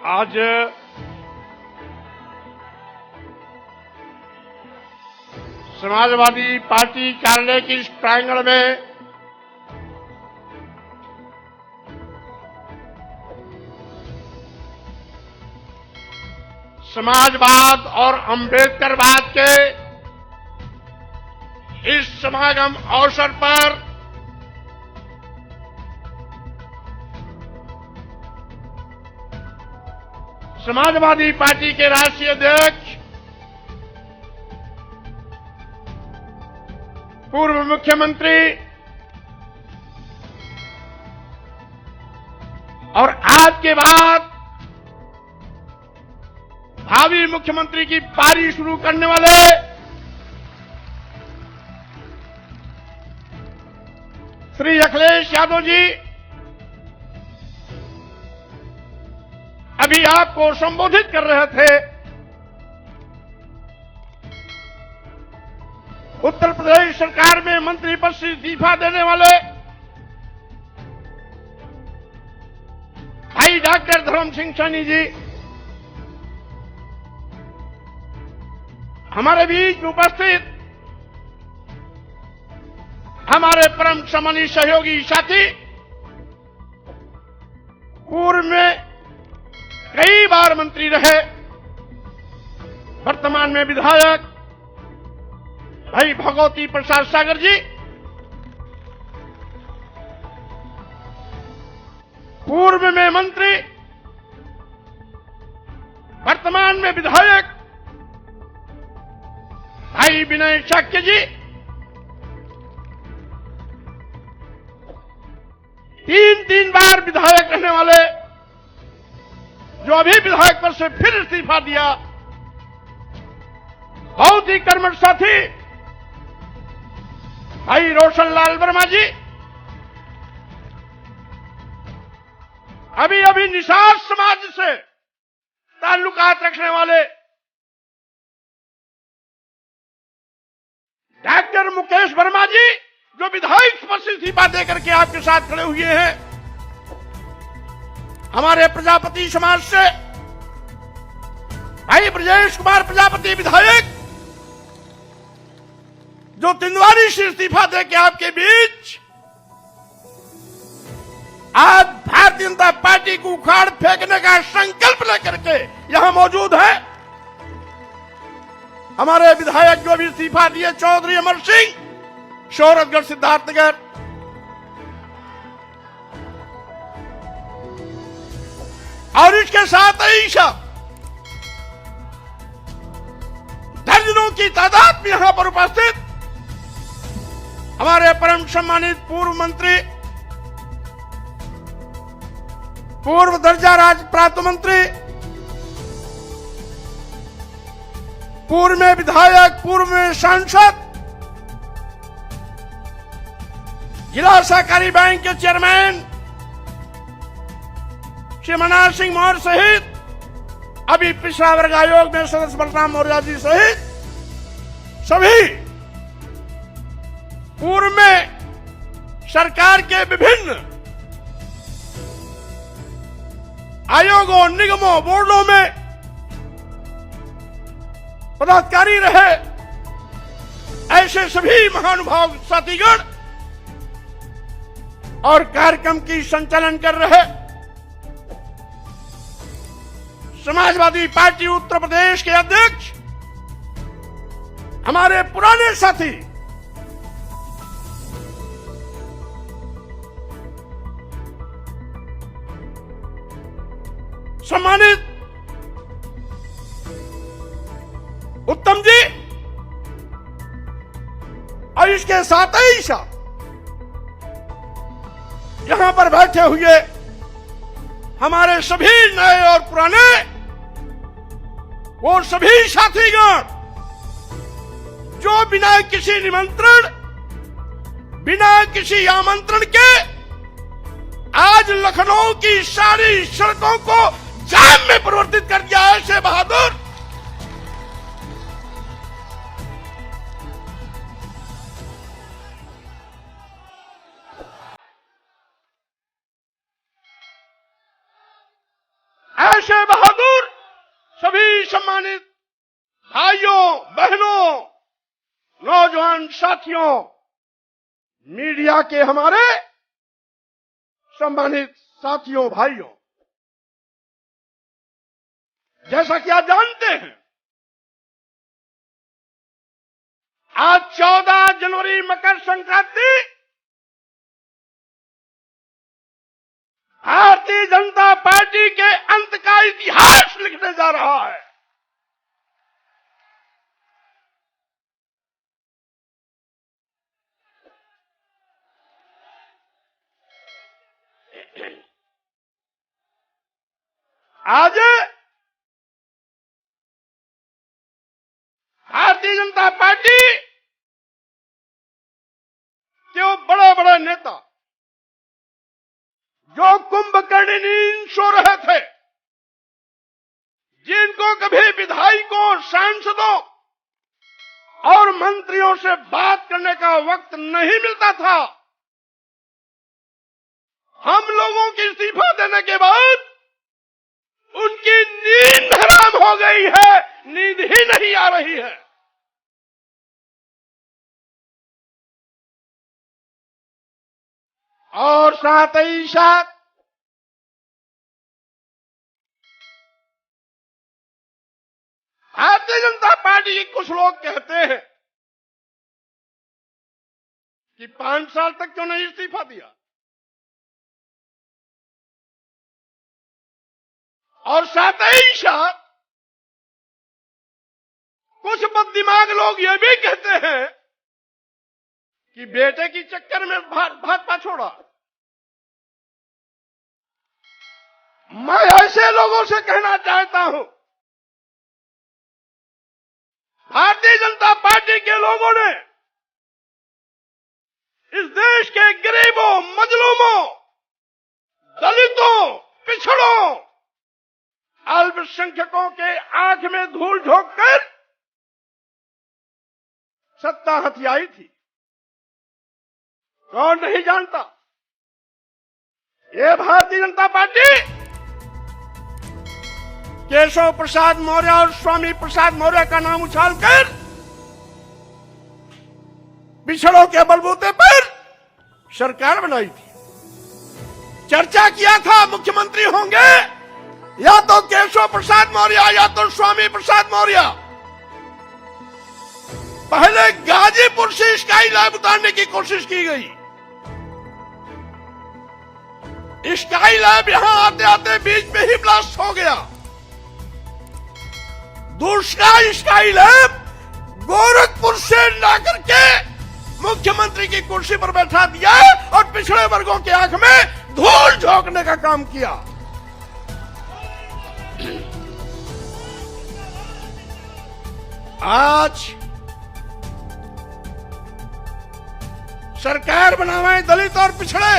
आज समाजवादी पार्टी कार्यालय की इस प्रांगण में समाजवाद और अंबेडकरवाद के इस समागम अवसर पर समाजवादी पार्टी के राष्ट्रीय अध्यक्ष पूर्व मुख्यमंत्री और आज के बाद भावी मुख्यमंत्री की पारी शुरू करने वाले श्री अखिलेश यादव जी अभी आपको संबोधित कर रहे थे। उत्तर प्रदेश सरकार में मंत्री पद से इस्तीफा देने वाले भाई डॉक्टर धर्म सिंह सैनी जी हमारे बीच उपस्थित हमारे परम सम्मानित सहयोगी साथी, पूर्व में कई बार मंत्री रहे, वर्तमान में विधायक भाई भगवती प्रसाद सागर जी, पूर्व में मंत्री वर्तमान में विधायक भाई विनय शाक्य जी, तीन बार विधायक रहने वाले जो अभी विधायक पद से फिर इस्तीफा दिया बहुत ही कर्मठ साथी भाई रोशन लाल वर्मा जी, अभी निषाद समाज से ताल्लुकात रखने वाले डॉक्टर मुकेश वर्मा जी जो विधायक पद से इस्तीफा देकर के आपके साथ खड़े हुए हैं, हमारे प्रजापति समाज से भाई ब्रजेश कुमार प्रजापति विधायक जो तिंदवारी से इस्तीफा देकर आपके बीच आज भारतीय जनता पार्टी को उखाड़ फेंकने का संकल्प लेकर के यहां मौजूद है। हमारे विधायक जो भी इस्तीफा दिए चौधरी अमर सिंह, शोहरतगढ़ सिद्धार्थनगर, और इसके साथ ही दर्जनों की तादाद में यहां पर उपस्थित हमारे परम सम्मानित पूर्व मंत्री, पूर्व दर्जा राज्य प्राप्त मंत्री, पूर्व में विधायक, पूर्व में सांसद, जिला सहकारी बैंक के चेयरमैन श्री मनोहर सिंह मौर्य सहित अभी पिछड़ा वर्ग आयोग में सदस्य बलराम मौर्य जी सहित सभी पूर्व में सरकार के विभिन्न आयोगों, निगमों, बोर्डों में पदाधिकारी रहे, ऐसे सभी महानुभाव साथीगण और कार्यक्रम की संचालन कर रहे समाजवादी पार्टी उत्तर प्रदेश के अध्यक्ष हमारे पुराने साथी सम्मानित उत्तम जी, और इसके साथ ही यहां पर बैठे हुए हमारे सभी नए और पुराने वो सभी साथीगण जो बिना किसी निमंत्रण, बिना किसी आमंत्रण के आज लखनऊ की सारी सड़कों को जाम में परिवर्तित कर दिया है। ऐसे बहादुर ऐसे सम्मानित भाइयों, बहनों, नौजवान साथियों, मीडिया के हमारे सम्मानित साथियों, भाइयों, जैसा कि आप जानते हैं, आज 14 जनवरी मकर संक्रांति भारतीय जनता पार्टी के अंत का इतिहास लिखने जा रहा है। आज भारतीय जनता पार्टी के वो बड़े बड़े नेता जो कुंभकर्ण नींद सो रहे थे, जिनको कभी विधायकों, सांसदों और मंत्रियों से बात करने का वक्त नहीं मिलता था, हम लोगों के इस्तीफा देने के बाद उनकी नींद हराम हो गई है, नींद ही नहीं आ रही है। और साथ ही साथ भारतीय जनता पार्टी के कुछ लोग कहते हैं कि 5 साल तक क्यों नहीं इस्तीफा दिया, और साथ ही साथ कुछ बददिमाग लोग ये भी कहते हैं कि बेटे की चक्कर में भाजपा छोड़ा। मैं ऐसे लोगों से कहना चाहता हूं, भारतीय जनता पार्टी के लोगों ने इस देश के गरीबों, मजलूमों, दलितों, पिछड़ों, अल्पसंख्यकों के आंख में धूल झोंककर सत्ता हथियाई थी। कौन नहीं जानता, ये भारतीय जनता पार्टी केशव प्रसाद मौर्य और स्वामी प्रसाद मौर्य का नाम उछालकर पिछड़ों के बलबूते पर सरकार बनाई थी। चर्चा किया था मुख्यमंत्री होंगे या तो केशव प्रसाद मौर्य या तो स्वामी प्रसाद मौर्य। पहले गाजीपुर से स्काई लैब उतारने की कोशिश की गई। स्काई लैब यहां आते आते बीच में ही ब्लास्ट हो गया। दूसरा स्काई लैब गोरखपुर से लाकर के मुख्यमंत्री की कुर्सी पर बैठा दिया और पिछड़े वर्गों की आंख में धूल झोंकने का काम किया। आज सरकार बनावे दलित और पिछड़े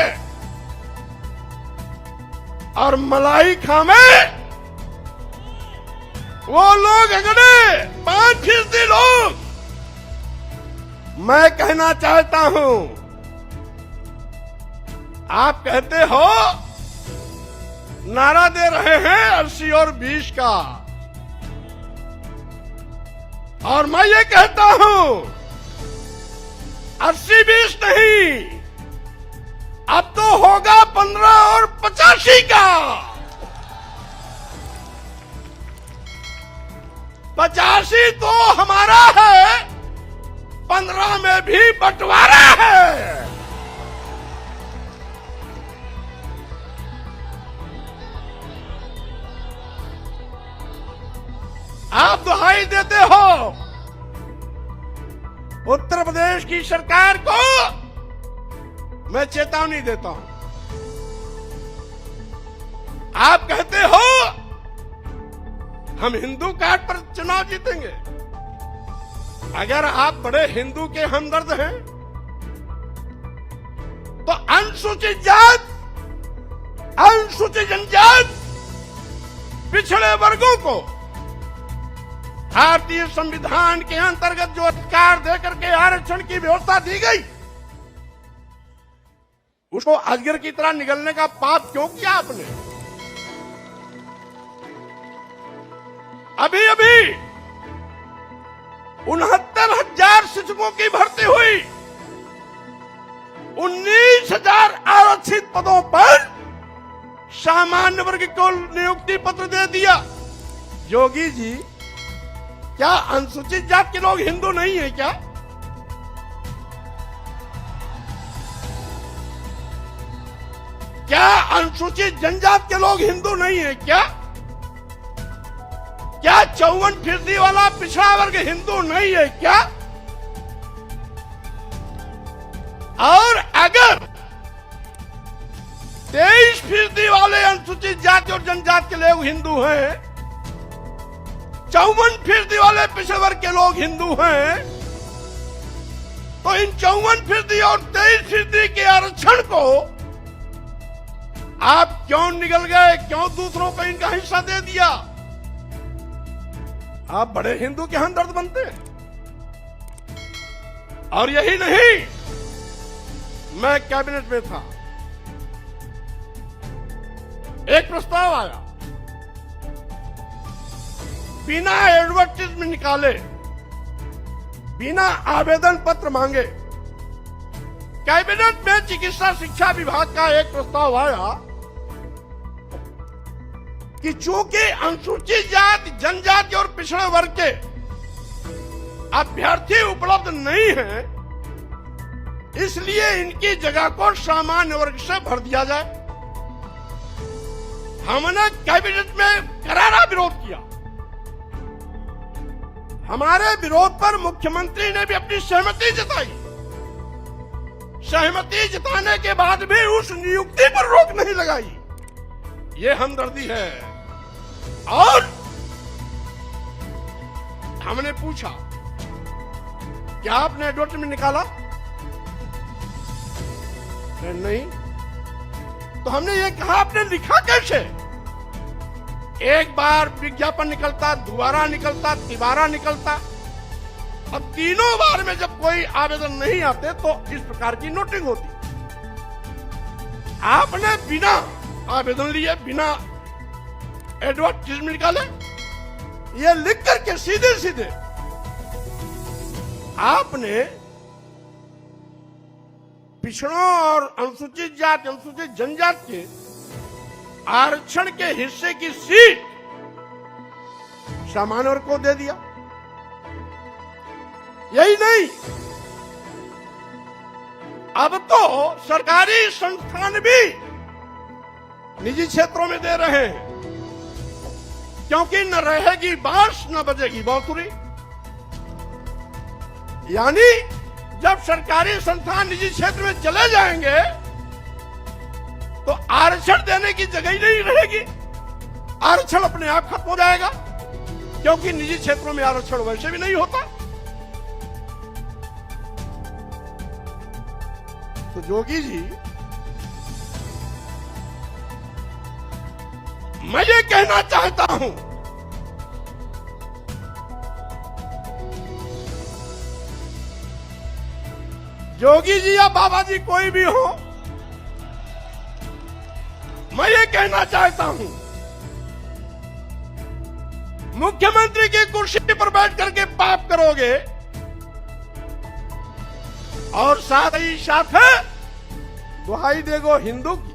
और मलाई खावे वो लोग अगड़े 5% लोग। मैं कहना चाहता हूं, आप कहते हो नारा दे रहे हैं 80 और 20 का, और मैं ये कहता हूं 80-20 नहीं, अब तो होगा 15 और 85 का। 85 तो हमारा है, 15 में भी बंटवारा है। आप दुहाई देते हो उत्तर प्रदेश की सरकार को, मैं चेतावनी देता हूं। आप कहते हो हम हिंदू कार्ड पर चुनाव जीतेंगे। अगर आप बड़े हिंदू के हमदर्द हैं तो अनुसूचित जात, अनुसूचित जनजात, पिछड़े वर्गों को भारतीय संविधान के अंतर्गत जो अधिकार देकर के आरक्षण की व्यवस्था दी गई, उसको अजगर की तरह निगलने का पाप क्यों किया आपने? अभी अभी 69,000 शिक्षकों की भर्ती हुई, 19,000 आरक्षित पदों पर सामान्य वर्ग को नियुक्ति पत्र दे दिया। योगी जी, क्या अनुसूचित जाति के लोग हिंदू नहीं है क्या? क्या अनुसूचित जनजाति के लोग हिंदू नहीं है क्या? क्या 54% वाला पिछड़ा वर्ग हिंदू नहीं है क्या? और अगर 23% वाले अनुसूचित जाति और जनजाति के लोग हिंदू हैं, 54% वाले पिछड़े वर्ग के लोग हिंदू हैं, तो इन 54% और 23% के आरक्षण को आप क्यों निगल गए? क्यों दूसरों को इनका हिस्सा दे दिया? आप बड़े हिंदू के हमदर्द बनते हैं। और यही नहीं, मैं कैबिनेट में था, एक प्रस्ताव आया, बिना एडवर्टाइजमेंट निकाले, बिना आवेदन पत्र मांगे कैबिनेट में चिकित्सा शिक्षा विभाग का एक प्रस्ताव आया कि चूंकि अनुसूचित जाति, जनजाति और पिछड़े वर्ग के अभ्यर्थी उपलब्ध नहीं हैं, इसलिए इनकी जगह को सामान्य वर्ग से भर दिया जाए। हमने कैबिनेट में करारा विरोध किया। हमारे विरोध पर मुख्यमंत्री ने भी अपनी सहमति जताई। सहमति जताने के बाद भी उस नियुक्ति पर रोक नहीं लगाई। ये हमदर्दी है। और हमने पूछा, क्या आपने एडवर्टाइजमेंट निकाला? नहीं। तो हमने ये कहा, आपने लिखा कैसे? एक बार विज्ञापन निकलता, दोबारा निकलता, तिबारा निकलता। अब तीनों बार में जब कोई आवेदन नहीं आते तो इस प्रकार की नोटिंग होती। आपने बिना आवेदन लिए, बिना एडवर्टाइजमेंट निकाले, ये लिख करके सीधे सीधे आपने पिछड़ों और अनुसूचित जाति, अनुसूचित जनजाति के आरक्षण के हिस्से की सीट सामान्य वर्ग को दे दिया। यही नहीं, अब तो सरकारी संस्थान भी निजी क्षेत्रों में दे रहे हैं, क्योंकि न रहेगी बांस न बजेगी बांसुरी। यानी जब सरकारी संस्थान निजी क्षेत्र में चले जाएंगे तो आरक्षण देने की जगह ही नहीं रहेगी। आरक्षण अपने आप खत्म हो जाएगा, क्योंकि निजी क्षेत्रों में आरक्षण वैसे भी नहीं होता। तो जोगी जी, मैं ये कहना चाहता हूं, जोगी जी या बाबा जी कोई भी हो, मैं ये कहना चाहता हूं, मुख्यमंत्री की कुर्सी पर बैठ करके पाप करोगे और साथ ही साथ दुहाई देगो हिंदू की।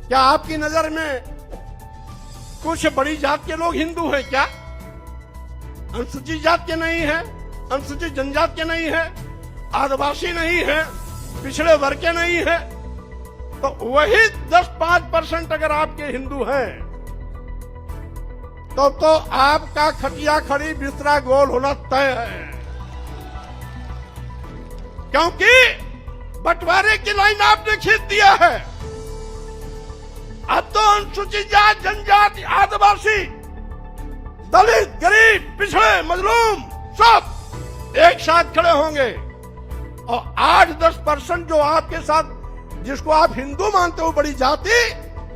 क्या आपकी नजर में कुछ बड़ी जात के लोग हिंदू हैं क्या? अनुसूचित जात के नहीं है, अनुसूचित जनजाति के नहीं है, आदिवासी नहीं है, पिछड़े वर्ग के नहीं है। तो वही 10-5% अगर आपके हिंदू हैं तो आपका खटिया खड़ी बिस्तरा गोल होना तय है, क्योंकि बंटवारे की लाइन आपने खींच दिया है। अब तो अनुसूचित जाति, जनजाति, आदिवासी, दलित, गरीब, पिछड़े, मजलूम सब एक साथ खड़े होंगे और 8-10% जो आपके साथ, जिसको आप हिंदू मानते हो बड़ी जाति,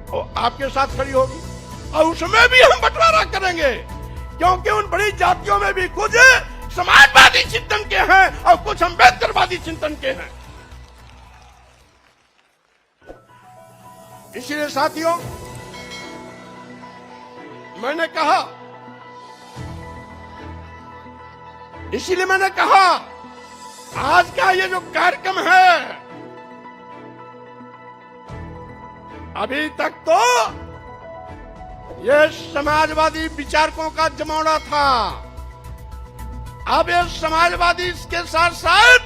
वो आपके साथ खड़ी होगी और उसमें भी हम बंटवारा करेंगे, क्योंकि उन बड़ी जातियों में भी कुछ समाजवादी चिंतन के हैं और कुछ अम्बेडकरवादी चिंतन के हैं। इसलिए साथियों, मैंने कहा, इसीलिए मैंने कहा आज का ये जो कार्यक्रम है, अभी तक तो ये समाजवादी विचारकों का जमावड़ा था। अब ये समाजवादी इसके साथ साथ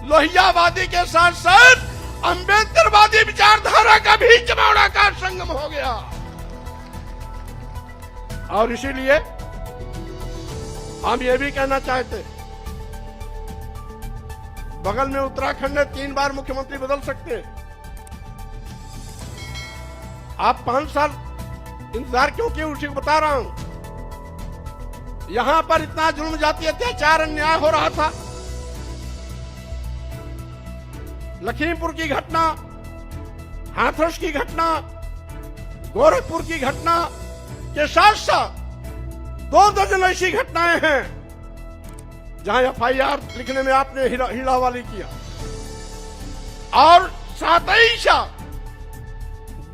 लोहियावादी के साथ साथ अंबेडकरवादी विचारधारा का भी जमावड़ा का संगम हो गया। और इसीलिए हम ये भी कहना चाहते, बगल में उत्तराखंड में 3 बार मुख्यमंत्री बदल सकते हैं। आप 5 साल इंतजार क्यों किए, उसी को बता रहा हूं। यहां पर इतना जुल्म, जाति, अत्याचार, अन्याय हो रहा था। लखीमपुर की घटना, हाथरस की घटना, गोरखपुर की घटना के साथ साथ 2 दर्जन ऐसी घटनाएं हैं जहां एफआईआर लिखने में आपने हीलावाली किया। और साथ ही साथ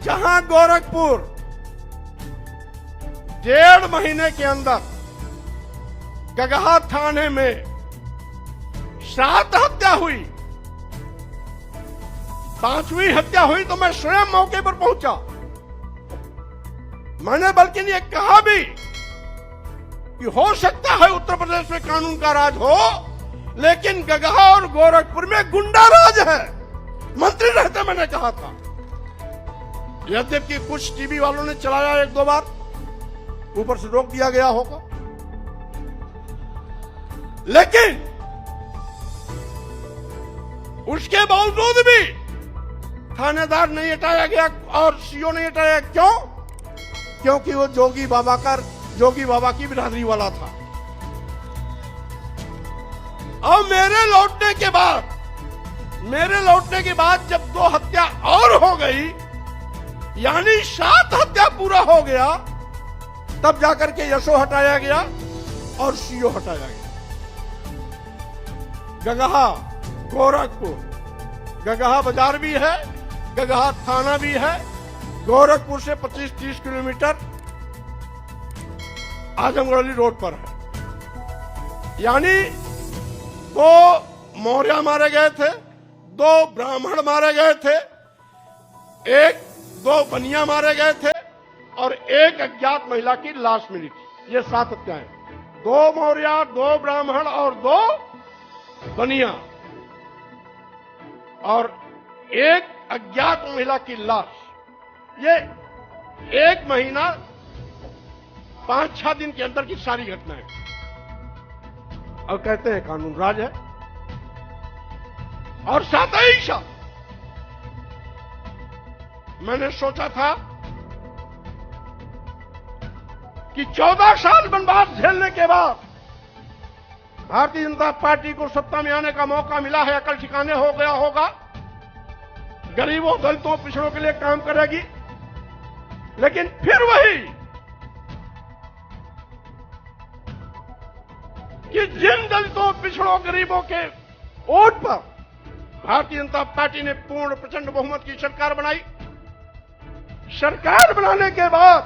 जहां गोरखपुर 1.5 महीने के अंदर गगहा थाने में 7 हत्या हुई, 5वीं हत्या हुई तो मैं स्वयं मौके पर पहुंचा। मैंने बल्कि ये कहा भी कि हो सकता है उत्तर प्रदेश में कानून का राज हो, लेकिन गगहा और गोरखपुर में गुंडा राज है। मंत्री रहते मैंने कहा था। यद्यपि कुछ टीवी वालों ने चलाया 1-2 बार, ऊपर से रोक दिया गया होगा, लेकिन उसके बावजूद भी थानेदार नहीं हटाया गया और सीओ नहीं हटाया। क्यों? क्योंकि वो जोगी बाबा की बिरादरी वाला था। और मेरे लौटने के बाद जब 2 हत्या और हो गई, यानी 7 हत्या पूरा हो गया, तब जाकर के यशो हटाया गया और सीओ हटाया गया। गगहा, गोरखपुर, गगहा बाजार भी है, गगहा थाना भी है, गोरखपुर से 25-30 किलोमीटर आजमगढ़ रोड पर है। यानी 2 मौर्य मारे गए थे, 2 ब्राह्मण मारे गए थे, 2 बनिया मारे गए थे और 1 अज्ञात महिला की लाश मिली थी। ये 7 हत्याएं, 2 मौर्य, 2 ब्राह्मण और 2 बनिया और 1 अज्ञात महिला की लाश। ये 1 महीना 5-6 दिन के अंदर की सारी घटनाएं। और कहते हैं कानून राज है। और साथ ही साथ मैंने सोचा था कि 14 साल वनवास झेलने के बाद भारतीय जनता पार्टी को सत्ता में आने का मौका मिला है, अकल ठिकाने हो गया होगा, गरीबों, दलितों, पिछड़ों के लिए काम करेगी। लेकिन फिर वही कि जिन दलितों, पिछड़ों, गरीबों के वोट पर भारतीय जनता पार्टी ने पूर्ण प्रचंड बहुमत की सरकार बनाई। सरकार बनाने के बाद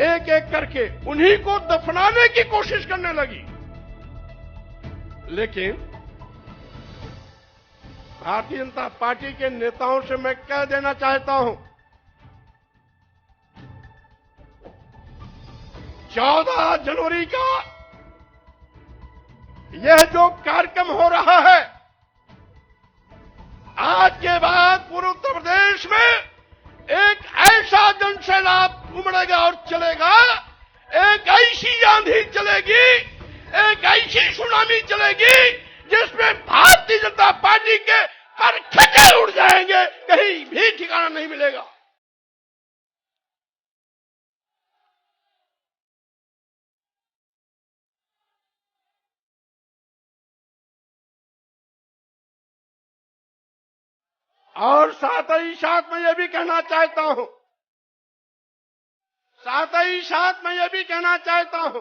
एक एक करके उन्हीं को दफनाने की कोशिश करने लगी। लेकिन भारतीय जनता पार्टी के नेताओं से मैं कह देना चाहता हूं, 14 जनवरी का यह जो कार्यक्रम हो रहा है, आज के बाद पूरे उत्तर प्रदेश में एक ऐसा जनसैलाब उमड़ेगा और चलेगा, एक ऐसी आंधी चलेगी, एक ऐसी सुनामी चलेगी जिसमें भारतीय जनता पार्टी के परखचे उड़ जाएंगे, कहीं भी ठिकाना नहीं मिलेगा। और साथ ही साथ मैं ये भी कहना चाहता हूं,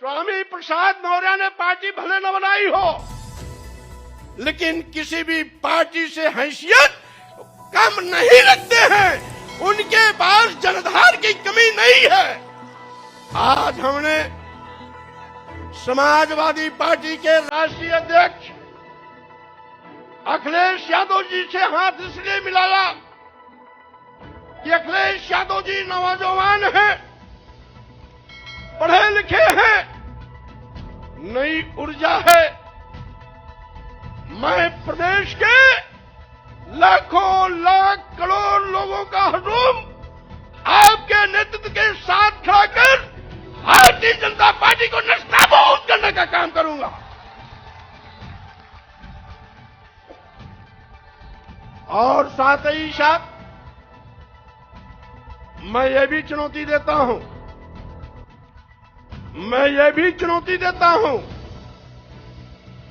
स्वामी प्रसाद मौर्य ने पार्टी भले न बनाई हो, लेकिन किसी भी पार्टी से हैसियत कम नहीं रखते हैं। उनके पास जनधार की कमी नहीं है। आज हमने समाजवादी पार्टी के राष्ट्रीय अध्यक्ष अखिलेश यादव जी से हाथ इसलिए मिलाया कि अखिलेश यादव जी नौजवान हैं, पढ़े लिखे हैं, नई ऊर्जा है। मैं प्रदेश के लाखों लाख करोड़ लोगों का हुजूम आपके नेतृत्व के साथ खड़ा कर भारतीय जनता पार्टी को नस्ताबूद करने का काम करूंगा। और साथ ही साथ मैं ये भी चुनौती देता हूं,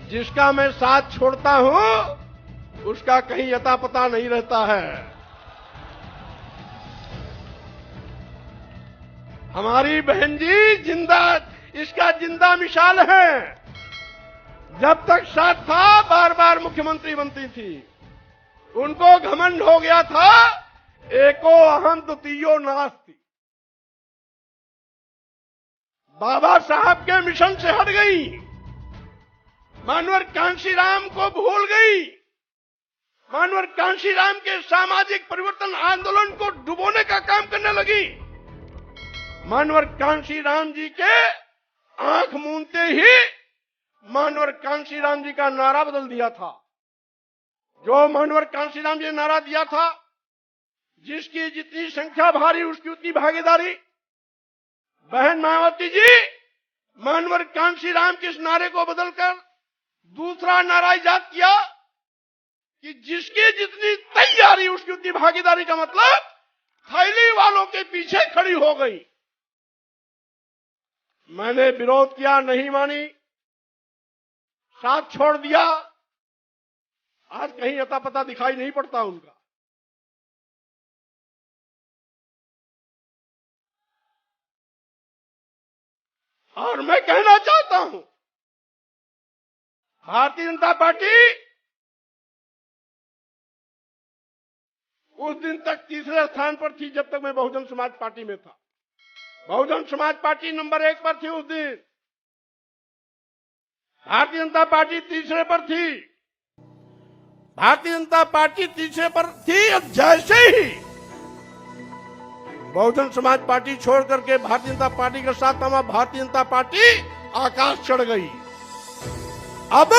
जिसका मैं साथ छोड़ता हूं उसका कहीं अता पता नहीं रहता है। हमारी बहन जी इसका जिंदा मिसाल है। जब तक साथ था बार बार मुख्यमंत्री बनती थी, उनको घमंड हो गया था एको अहम द्वितीयो नास्ति। बाबा साहब के मिशन से हट गई, मानवर कांशीराम को भूल गई, मानवर कांशीराम के सामाजिक परिवर्तन आंदोलन को डुबोने का काम करने लगी। मानवर कांशीराम जी के आंख मूंदते ही मानवर कांशीराम जी का नारा बदल दिया था। जो मानवर कांशीराम जी ने नारा दिया था, जिसकी जितनी संख्या भारी उसकी उतनी भागीदारी। बहन मायावती जी मानवर कांशीराम के इस नारे को बदलकर दूसरा नारा इजाद किया कि जिसकी जितनी तैयारी उसकी उतनी भागीदारी का मतलब थैली वालों के पीछे खड़ी हो गई। मैंने विरोध किया, नहीं मानी, साथ छोड़ दिया। आज कहीं अता पता दिखाई नहीं पड़ता उनका। और मैं कहना चाहता हूं, भारतीय जनता पार्टी उस दिन तक तीसरे स्थान पर थी जब तक मैं बहुजन समाज पार्टी में था। बहुजन समाज पार्टी नंबर 1 पर थी उस दिन, भारतीय जनता पार्टी तीसरे पर थी। भारतीय जनता पार्टी तीसरे पर थी। जैसे ही बहुजन समाज पार्टी छोड़ करके भारतीय जनता पार्टी के साथ हमारा भारतीय जनता पार्टी आकाश चढ़ गई। अब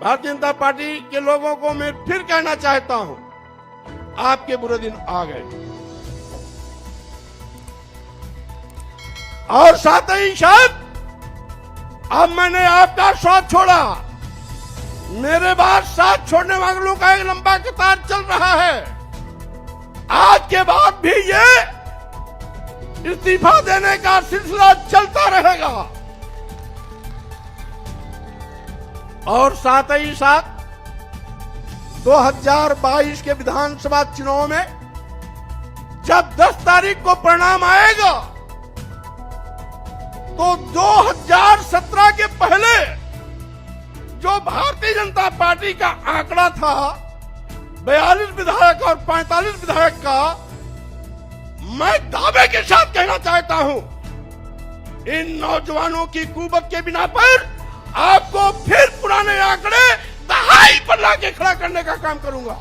भारतीय जनता पार्टी के लोगों को मैं फिर कहना चाहता हूं, आपके बुरे दिन आ गए। और साथ ही साथ अब मैंने आपका साथ छोड़ा। मेरे बाद साथ छोड़ने वालों का एक लंबा कतार चल रहा है। आज के बाद भी ये इस्तीफा देने का सिलसिला चलता रहेगा। और साथ ही साथ 2022 के विधानसभा चुनाव में जब 10 तारीख को परिणाम आएगा तो 2017 के पहले जो भारतीय जनता पार्टी का आंकड़ा था 42 विधायक और 45 विधायक का, मैं दावे के साथ कहना चाहता हूं, इन नौजवानों की कुवत के बिना पर आपको फिर पुराने आंकड़े दहाई पर लाके खड़ा करने का काम करूंगा।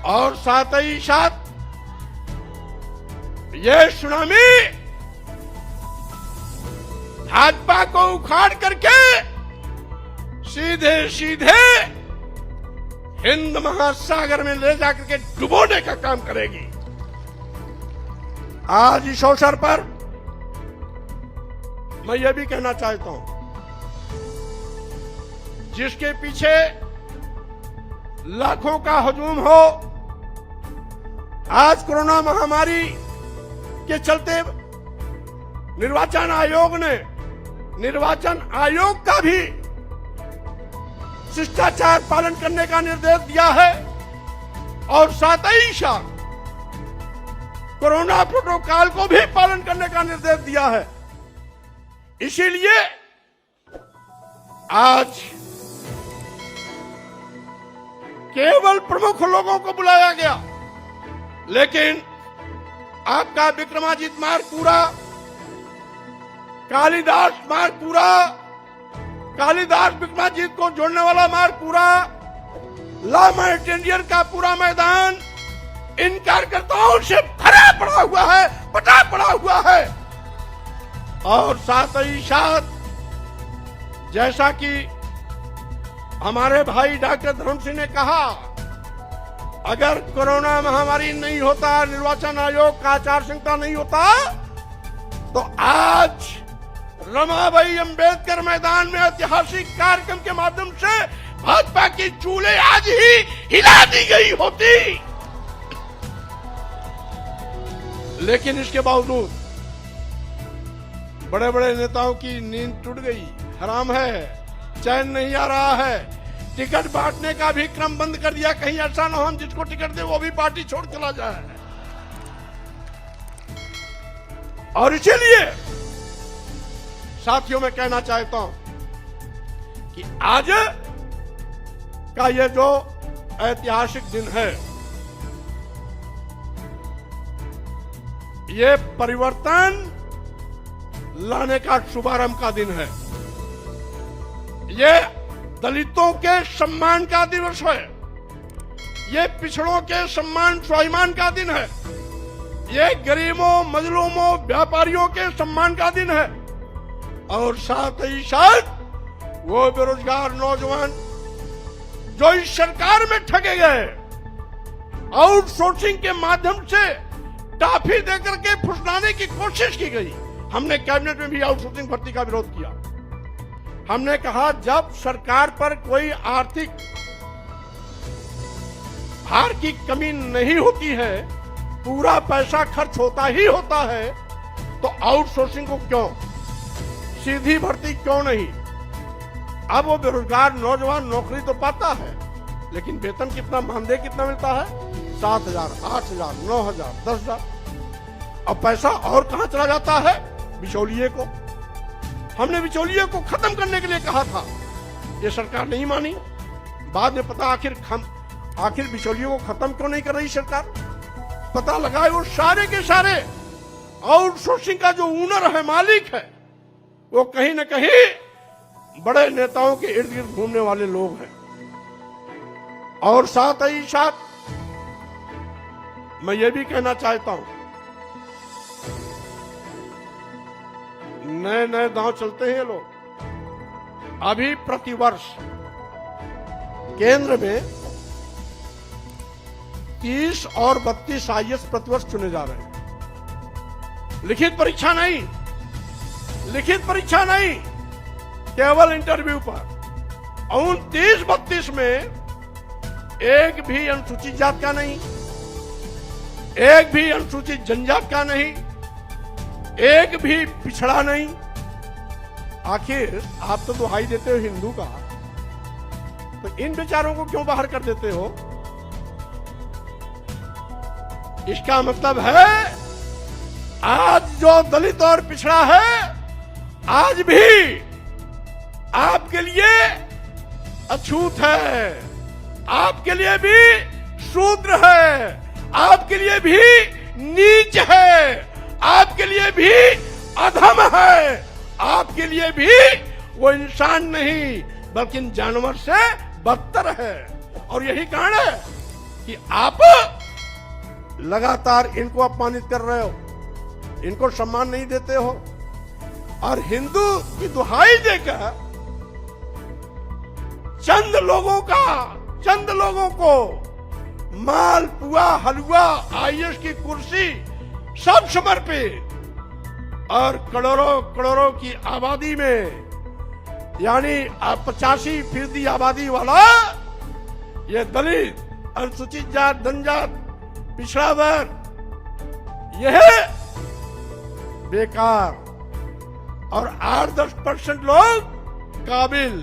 और साथ ही साथ ये सुनामी भाजपा को उखाड़ करके सीधे सीधे हिंद महासागर में ले जाकर के डुबोने का काम करेगी। आज इस अवसर पर मैं यह भी कहना चाहता हूं, जिसके पीछे लाखों का हुजूम हो, आज कोरोना महामारी के चलते निर्वाचन आयोग का भी शिष्टाचार पालन करने का निर्देश दिया है और साथ ही साथ कोरोना प्रोटोकॉल को भी पालन करने का निर्देश दिया है। इसीलिए आज केवल प्रमुख लोगों को बुलाया गया, लेकिन आपका विक्रमादित्य मार्ग पूरा, कालिदास मार्ग पूरा, कालिदास विक्रमादित्य को जोड़ने वाला मार्ग पूरा, ला मार्टेंडियर का पूरा मैदान इन कार्यकर्ताओं से भरा पड़ा हुआ है, पटा पड़ा हुआ है। और साथ ही साथ जैसा कि हमारे भाई डॉक्टर धर्म सिंह ने कहा, अगर कोरोना महामारी नहीं होता, निर्वाचन आयोग का आचार संहिता नहीं होता, तो आज रमाबाई अंबेडकर मैदान में ऐतिहासिक कार्यक्रम के माध्यम से भाजपा की चूल्हे आज ही हिला दी गई होती। लेकिन इसके बावजूद बड़े बड़े नेताओं की नींद टूट गई, हराम है, चैन नहीं आ रहा है। टिकट बांटने का भी क्रम बंद कर दिया, कहीं ऐसा न हो हम जिसको टिकट दे वो भी पार्टी छोड़ चला जाए। और इसीलिए साथियों मैं कहना चाहता हूं कि आज का ये जो ऐतिहासिक दिन है, ये परिवर्तन लाने का शुभारंभ का दिन है। ये दलितों के सम्मान का दिवस है, ये पिछड़ों के सम्मान स्वाभिमान का दिन है, ये गरीबों मजलूमों व्यापारियों के सम्मान का दिन है। और साथ ही साथ वो बेरोजगार नौजवान जो इस सरकार में ठगे गए, आउटसोर्सिंग के माध्यम से टाफी देकर के फुसलाने की कोशिश की गई। हमने कैबिनेट में भी आउटसोर्सिंग भर्ती का विरोध किया। हमने कहा जब सरकार पर कोई आर्थिक भार की कमी नहीं होती है, पूरा पैसा खर्च होता ही होता है, तो आउटसोर्सिंग को क्यों, सीधी भर्ती क्यों नहीं। अब वो बेरोजगार नौजवान नौकरी तो पाता है, लेकिन वेतन कितना, मानदेय कितना मिलता है? 7,000, 8,000, 9,000, 10,000। अब पैसा और कहां चला जाता है? बिचौलिए को। हमने बिचौलिए को खत्म करने के लिए कहा था, ये सरकार नहीं मानी। बाद में पता आखिर बिचौलियों को खत्म क्यों नहीं कर रही सरकार, पता लगाए वो सारे के सारे आउटसोर्सिंग का जो ओनर है, मालिक है, वो कहीं न कहीं बड़े नेताओं के इर्द गिर्द घूमने वाले लोग हैं। और साथ ही साथ मैं ये भी कहना चाहता हूं, नए नए दांव चलते हैं लोग। अभी प्रतिवर्ष केंद्र में 30 और 32 IAS प्रतिवर्ष चुने जा रहे हैं। लिखित परीक्षा नहीं, लिखित परीक्षा नहीं, केवल इंटरव्यू पर। और 30-32 में एक भी अनुसूचित जात का नहीं, एक भी अनुसूचित जनजात का नहीं, एक भी पिछड़ा नहीं। आखिर आप तो दुहाई देते हो हिंदू का, तो इन बेचारों को क्यों बाहर कर देते हो? इसका मतलब है आज जो दलित और पिछड़ा है, आज भी आपके लिए अछूत है, आपके लिए भी शूद्र है, आपके लिए भी नीच है, आपके लिए भी अधम है, आपके लिए भी वो इंसान नहीं बल्कि जानवर से बदतर है। और यही कारण है कि आप लगातार इनको अपमानित कर रहे हो, इनको सम्मान नहीं देते हो, और हिंदू की दुहाई देकर चंद लोगों को मालपुआ, हलवा, IAS की कुर्सी सब समर्पित, और करोड़ों की आबादी में, यानी 85% आबादी वाला ये दलित, अनुसूचित जात, जनजात, पिछड़ा वर्ग, यह बेकार, और 8-10% लोग काबिल।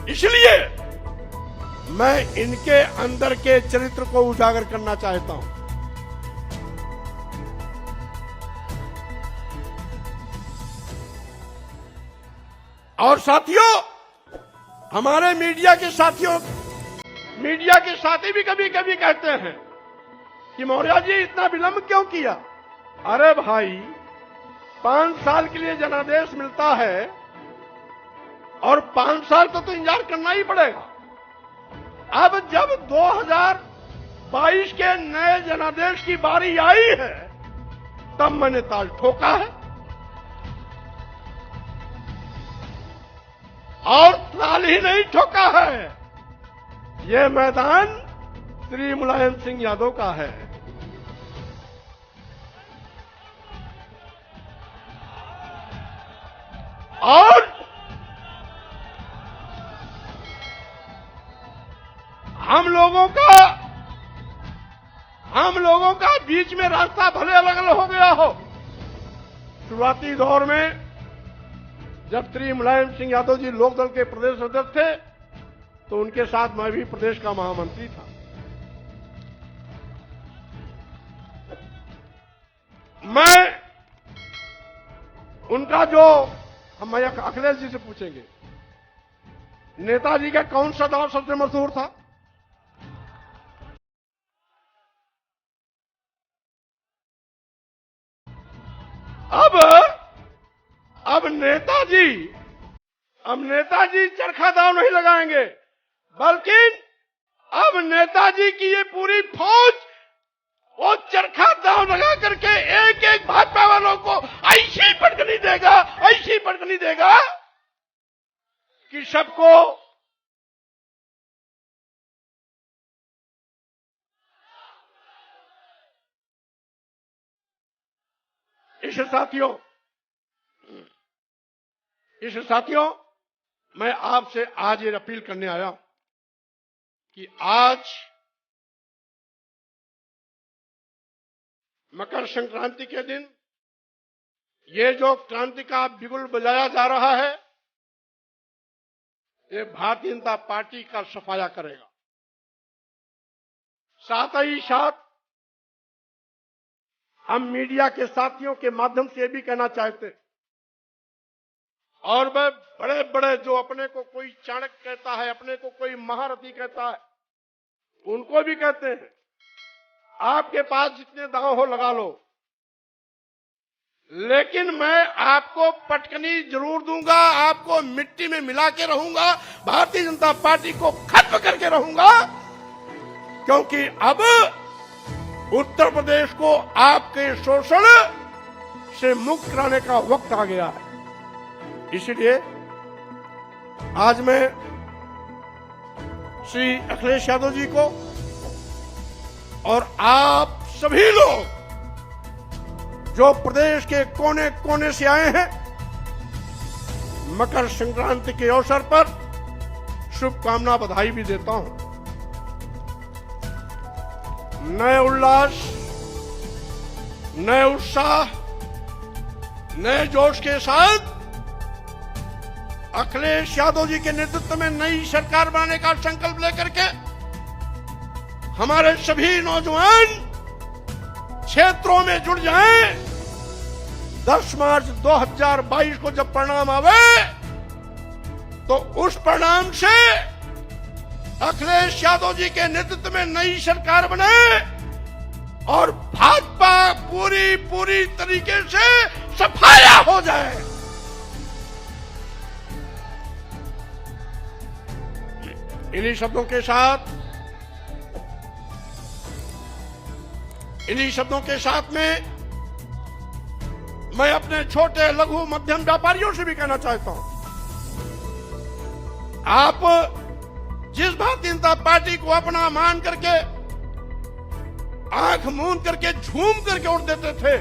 इसलिए मैं इनके अंदर के चरित्र को उजागर करना चाहता हूं। और साथियों, हमारे मीडिया के साथियों मीडिया के साथी भी कभी कभी कहते हैं कि मौर्य जी इतना विलंब क्यों किया। अरे भाई, 5 साल के लिए जनादेश मिलता है और 5 साल तो इंतजार करना ही पड़ेगा। अब जब 2022 के नए जनादेश की बारी आई है तब मैंने ताल ठोका है और ताल ही नहीं ठोका है, ये मैदान श्री मुलायम सिंह यादव का है। और हम लोगों का बीच में रास्ता भले अलग अलग हो गया हो। शुरुआती दौर में जब श्री मुलायम सिंह यादव जी लोकदल के प्रदेश अध्यक्ष थे तो उनके साथ मैं भी प्रदेश का महामंत्री था। मैं उनका जो हम अखिलेश जी से पूछेंगे, नेताजी का कौन सा दौर सबसे मशहूर था? अब नेताजी चरखा दाव नहीं लगाएंगे, बल्कि अब नेताजी की ये पूरी फौज वो चरखा दाव लगा करके एक एक भाजपा वालों को ऐसी पटकनी देगा कि सबको इस साथियों मैं आपसे आज ये अपील करने आया कि आज मकर संक्रांति के दिन ये जो क्रांति का बिगुल बजाया जा रहा है, ये भारतीय जनता पार्टी का सफाया करेगा। साथ ही साथ हम मीडिया के साथियों के माध्यम से भी कहना चाहते हैं, और वह बड़े बड़े जो अपने को कोई चाणक्य कहता है, अपने को कोई महारथी कहता है, उनको भी कहते हैं आपके पास जितने दांव हो लगा लो, लेकिन मैं आपको पटकनी जरूर दूंगा, आपको मिट्टी में मिला के रहूंगा, भारतीय जनता पार्टी को खत्म करके रहूंगा। क्योंकि अब उत्तर प्रदेश को आपके शोषण से मुक्त कराने का वक्त आ गया है। इसलिए आज मैं श्री अखिलेश यादव जी को और आप सभी लोग जो प्रदेश के कोने कोने से आए हैं, मकर संक्रांति के अवसर पर शुभकामना बधाई भी देता हूं। नए उल्लास, नए उत्साह, नए जोश के साथ अखिलेश यादव जी के नेतृत्व में नई सरकार बनाने का संकल्प लेकर के हमारे सभी नौजवान क्षेत्रों में जुड़ जाएं। 10 मार्च 2022 को जब परिणाम आवे तो उस परिणाम से अखिलेश यादव जी के नेतृत्व में नई सरकार बने और भाजपा पूरी तरीके से सफाया हो जाए। इन्हीं शब्दों के साथ में मैं अपने छोटे लघु मध्यम व्यापारियों से भी कहना चाहता हूं, आप जिस भारतीय जनता पार्टी को अपना मान करके आंख मूंद करके झूम करके वोट देते थे,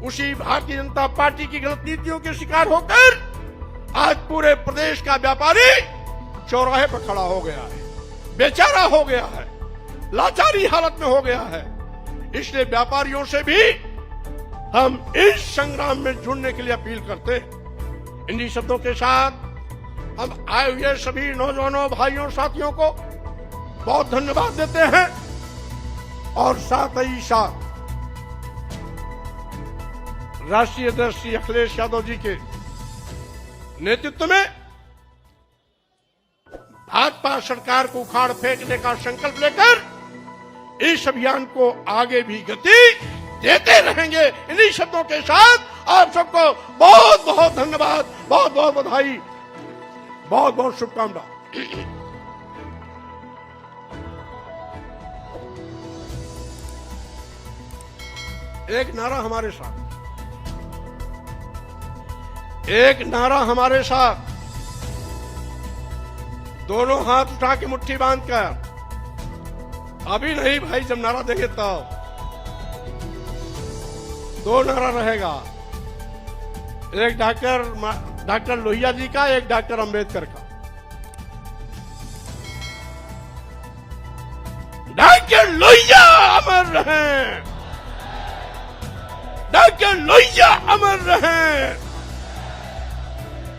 उसी भारतीय जनता पार्टी की गलत नीतियों के शिकार होकर आज पूरे प्रदेश का व्यापारी चौराहे पर खड़ा हो गया है, बेचारा हो गया है, लाचारी हालत में हो गया है। इसलिए व्यापारियों से भी हम इस संग्राम में जुड़ने के लिए अपील करते हैं। इन्हीं शब्दों के साथ हम आए हुए सभी नौजवानों, भाइयों, साथियों को बहुत धन्यवाद देते हैं और साथ ही साथ राष्ट्रीय अध्यक्ष श्री अखिलेश यादव जी के नेतृत्व में भाजपा सरकार को उखाड़ फेंकने का संकल्प लेकर इस अभियान को आगे भी गति देते रहेंगे। इन्हीं शब्दों के साथ आप सबको बहुत बहुत धन्यवाद, बहुत बहुत बधाई, बहुत बहुत शुभकामना। एक नारा हमारे साथ, एक नारा हमारे साथ, दोनों हाथ उठा के मुट्ठी बांधकर, अभी नहीं भाई, जब नारा देंगे तब दो नारा रहेगा, एक डॉक्टर लोहिया जी का, एक डॉक्टर अंबेडकर का। डॉक्टर लोहिया अमर रहें, डॉक्टर लोहिया अमर रहें,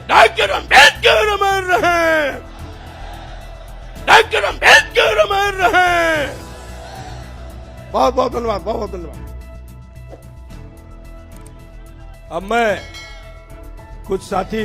डॉक्टर अंबेडकर अमर रहें, डॉक्टर अंबेडकर अमर रहें। बहुत बहुत धन्यवाद, बहुत बहुत धन्यवाद। अब मैं कुछ साथी